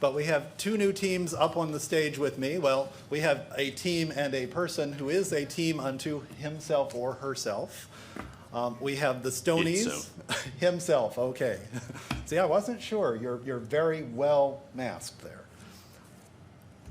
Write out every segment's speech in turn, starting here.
But we have two new teams up on the stage with me. Well, we have a team and a person who is a team unto himself or herself. We have the Stonies. Himself, okay. See, I wasn't sure. You're very well masked there.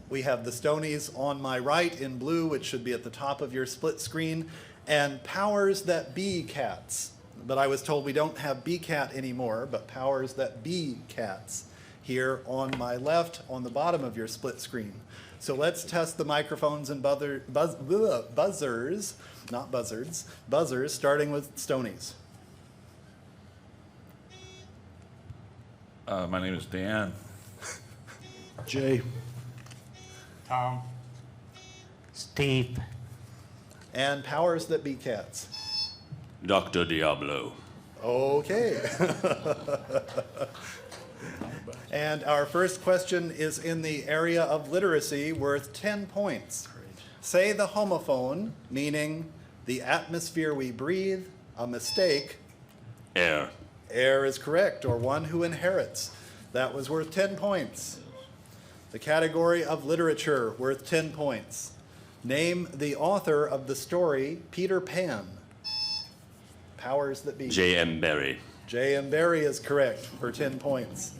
We have the Stonies on my right in blue, which should be at the top of your split screen, and powers that be cats. But I was told we don't have B cat anymore, but powers that be cats here on my left on the bottom of your split screen. So let's test the microphones and buzzers, not buzzards, buzzers, starting with Stonies. My name is Dan. Jay. Tom. Steve. And powers that be cats. Dr. Diablo. Okay. And our first question is in the area of literacy, worth 10 points. Say the homophone, meaning the atmosphere we breathe, a mistake. Air. Heir is correct, or one who inherits. That was worth 10 points. The category of literature, worth 10 points. Name the author of the story Peter Pan. Powers that be. J.M. Barrie. J.M. Barrie is correct for 10 points.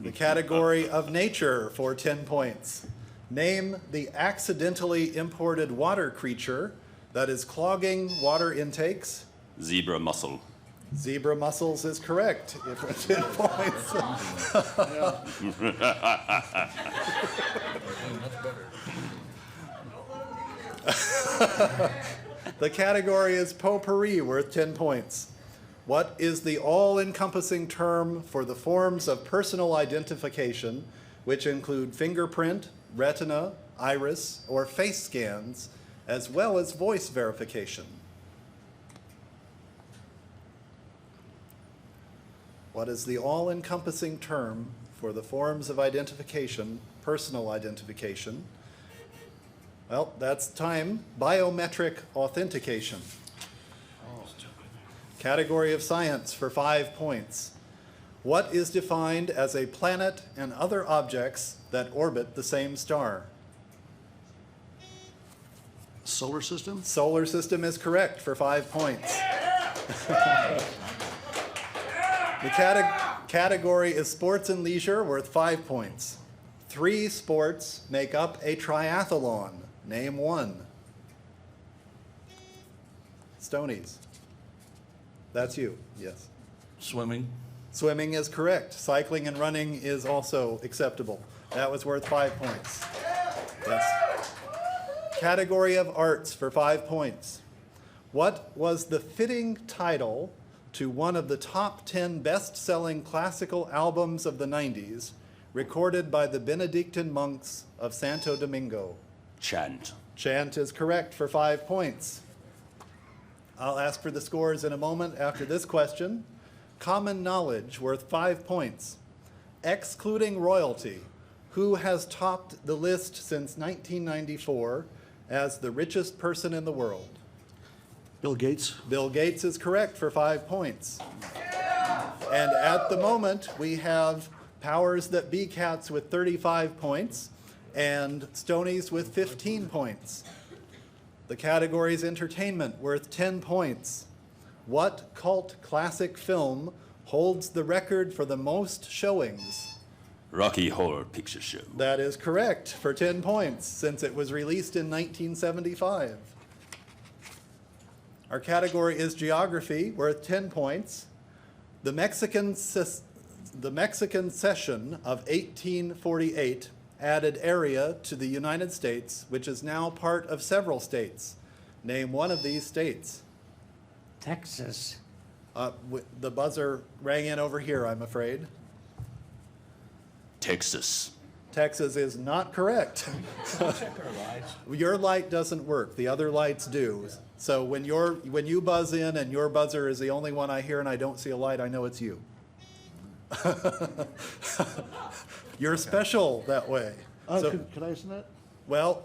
The category of nature for 10 points. Name the accidentally imported water creature that is clogging water intakes. Zebra mussel. Zebra mussels is correct for 10 points. The category is potpourri, worth 10 points. What is the all-encompassing term for the forms of personal identification, which include fingerprint, retina, iris, or face scans, as well as voice verification? What is the all-encompassing term for the forms of identification, personal identification? Well, that's time. Biometric authentication. Category of science for 5 points. What is defined as a planet and other objects that orbit the same star? Solar system? Solar system is correct for 5 points. The category is sports and leisure, worth 5 points. 3 sports make up a triathlon. Name one. Stonies. That's you, yes. Swimming. Swimming is correct. Cycling and running is also acceptable. That was worth 5 points. Yes. Category of arts for 5 points. What was the fitting title to one of the top 10 best-selling classical albums of the 90s, recorded by the Benedictine monks of Santo Domingo? Chant. Chant is correct for 5 points. I'll ask for the scores in a moment after this question. Common knowledge, worth 5 points. Excluding royalty, who has topped the list since 1994 as the richest person in the world? Bill Gates. Bill Gates is correct for 5 points. And at the moment, we have powers that be cats with 35 points and Stonies with 15 points. The category is entertainment, worth 10 points. What cult classic film holds the record for the most showings? Rocky Horror Picture Show. That is correct for 10 points, since it was released in 1975. Our category is geography, worth 10 points. The Mexican Cession of 1848 added area to the United States, which is now part of several states. Name one of these states. Texas. The buzzer rang in over here, I'm afraid. Texas. Texas is not correct. Your light doesn't work. The other lights do. So when you buzz in and your buzzer is the only one I hear and I don't see a light, I know it's you. You're special that way. So, could I answer that? well,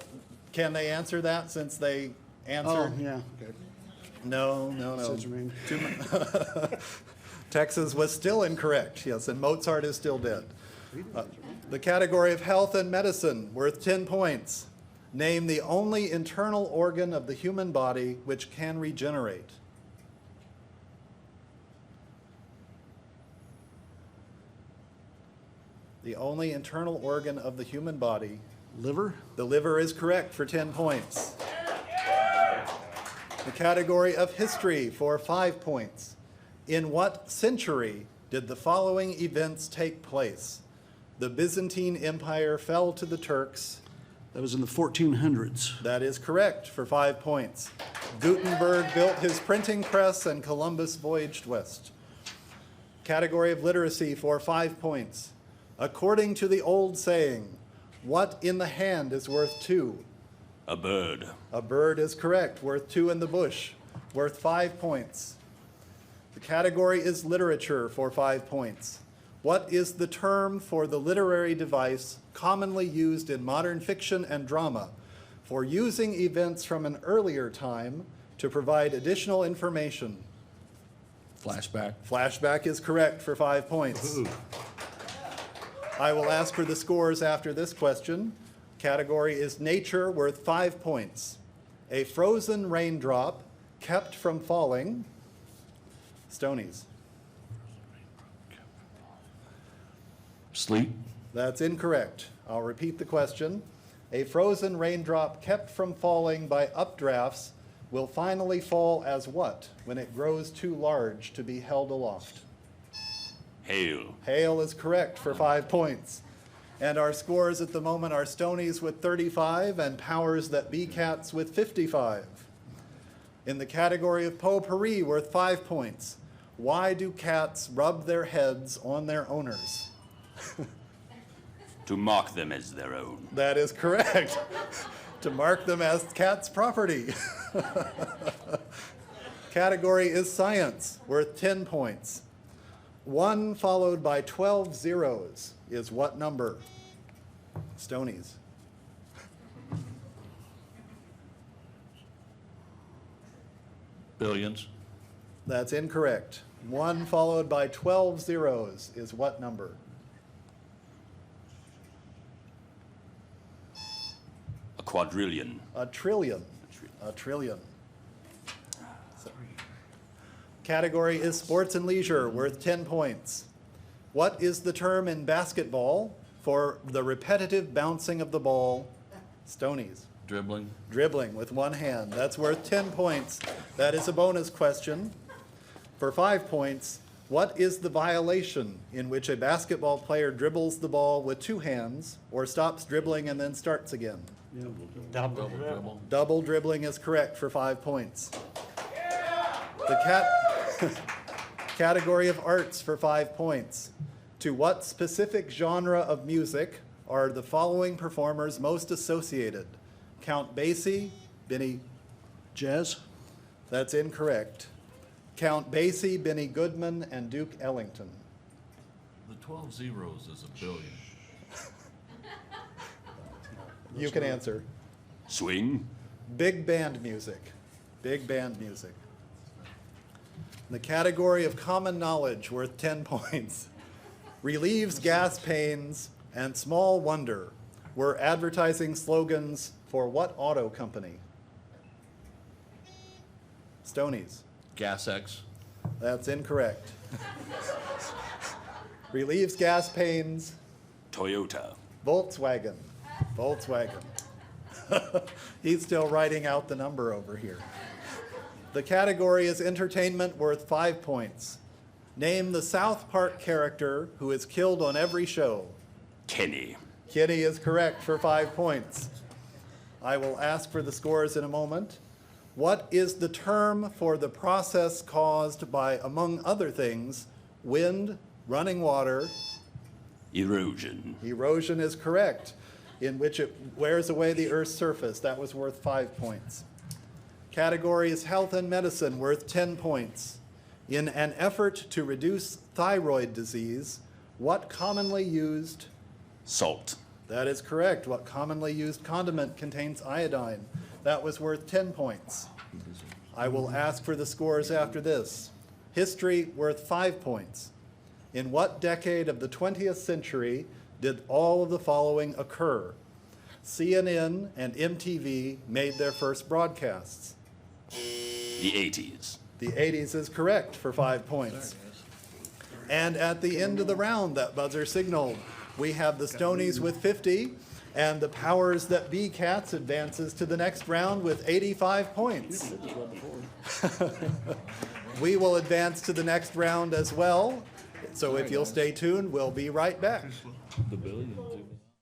can they answer that since they answered? Oh, yeah. Okay. No. Says me. Texas was still incorrect, yes, and Mozart is still dead. The category of health and medicine, worth 10 points. Name the only internal organ of the human body which can regenerate. The only internal organ of the human body. Liver? The liver is correct for 10 points. The category of history for 5 points. In what century did the following events take place? The Byzantine Empire fell to the Turks. That was in the 1400s. That is correct for 5 points. Gutenberg built his printing press and Columbus voyaged west. Category of literacy for 5 points. According to the old saying, what in the hand is worth 2? A bird. A bird is correct, worth 2 in the bush, worth 5 points. The category is literature for 5 points. What is the term for the literary device commonly used in modern fiction and drama for using events from an earlier time to provide additional information? Flashback. Flashback is correct for 5 points. I will ask for the scores after this question. Category is nature, worth 5 points. A frozen raindrop kept from falling. Stonies. Sleep. That's incorrect. I'll repeat the question. A frozen raindrop kept from falling by updrafts will finally fall as what when it grows too large to be held aloft? Hail. Hail is correct for 5 points. And our scores at the moment are Stonies with 35 and Powers That Be Cats with 55. In the category of potpourri, worth 5 points. Why do cats rub their heads on their owners? To mark them as their own. That is correct. To mark them as cat's property. Category is science, worth 10 points. 1 followed by 12 zeros is what number? Stonies. Billions. That's incorrect. 1 followed by 12 zeros is what number? A quadrillion. A trillion. A trillion. So, category is sports and leisure, worth 10 points. What is the term in basketball for the repetitive bouncing of the ball? Stonies. Dribbling. Dribbling with one hand. That's worth 10 points. That is a bonus question. For 5 points, what is the violation in which a basketball player dribbles the ball with 2 hands or stops dribbling and then starts again? Double. Dribble. Double dribbling is correct for 5 points. The category of arts for 5 points. To what specific genre of music are the following performers most associated? Count Basie, Benny. Jazz? That's incorrect. Count Basie, Benny Goodman, and Duke Ellington. The 12 zeros is a billion. You can answer. Swing. Big band music. Big band music. The category of common knowledge, worth 10 points. Relieves gas pains and small wonder were advertising slogans for what auto company? Stonies. Gas X. That's incorrect. Relieves gas pains. Toyota. Volkswagen. Volkswagen. He's still writing out the number over here. The category is entertainment, worth 5 points. Name the South Park character who is killed on every show. Kenny. Kenny is correct for 5 points. I will ask for the scores in a moment. What is the term for the process caused by, among other things, wind, running water? Erosion. Erosion is correct, in which it wears away the Earth's surface. That was worth 5 points. Category is health and medicine, worth 10 points. In an effort to reduce thyroid disease, what commonly used? Salt. That is correct. What commonly used condiment contains iodine? That was worth 10 points. I will ask for the scores after this. History, worth 5 points. In what decade of the 20th century did all of the following occur? CNN and MTV made their first broadcasts. The 80s. The 80s is correct for 5 points. And at the end of the round, that buzzer signaled, we have the Stonies with 50, and the Powers That Be Cats advances to the next round with 85 points. We will advance to the next round as well, so if you'll stay tuned, we'll be right back. The billions.